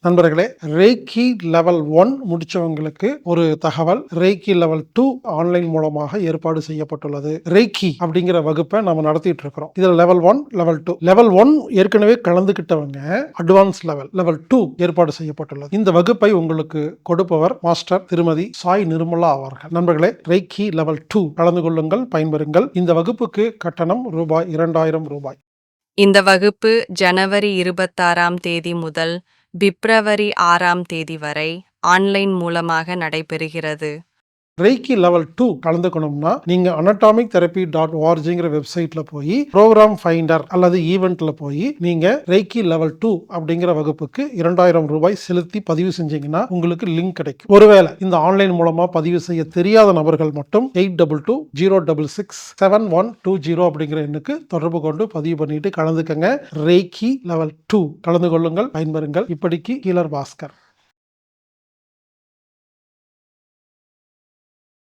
நண்பர்களே, ரேக்கி லெவல் 1 முடிச்சவங்களுக்கு ஒரு தகவல். ரேக்கி லெவல் 2 ஆன்லைன் மூலமாக ஏற்பாடு செய்யப்பட்டுள்ளது. ரேக்கி அப்படிங்கிற வகுப்பை நம்ம நடத்திட்டு இருக்கிறோம். இதுல லெவல் 1, லெவல் 2. லெவல் 1 ஏற்கனவே கலந்துகிட்டவங்க அட்வான்ஸ் லெவல் 2 ஏற்பாடு செய்யப்பட்டுள்ளது. இந்த வகுப்பை உங்களுக்கு கொடுப்பவர் மாஸ்டர் திருமதி சாய் நிர்மலா அவர்கள். நண்பர்களே, ரேக்கி லெவல் 2 கலந்து கொள்ளுங்கள், பயன்பெறுங்கள். இந்த வகுப்புக்கு கட்டணம் ரூபாய் 2000. இந்த வகுப்பு ஜனவரி 26ஆம் தேதி முதல் பிப்ரவரி 6ஆம் தேதி வரை ஆன்லைன் மூலமாக நடைபெறுகிறது. ரேக்கி லெவல் 2 கலந்துக்கணும்னா நீங்க anatomic-therapy.orgங்கிற வெப்சைட்ல போய் ப்ரோக்ராம் ஃபைண்டர் அல்லது ஈவெண்ட்ல போய் நீங்க ரேக்கி லெவல் 2 அப்படிங்கிற வகுப்புக்கு 2000 ரூபாய் செலுத்தி பதிவு செஞ்சீங்கன்னா உங்களுக்கு லிங்க் கிடைக்கும். ஒருவேளை இந்த ஆன்லைன் மூலமா பதிவு செய்ய தெரியாத நபர்கள் மட்டும் 8220667120 அப்படிங்கிற எண்ணுக்கு தொடர்பு கொண்டு பதிவு பண்ணிட்டு கலந்துக்கங்க. ரேக்கி லெவல் 2 கலந்து கொள்ளுங்கள், பயன்பெறுங்கள். இப்படிக்கு ஹீலர் பாஸ்கர்.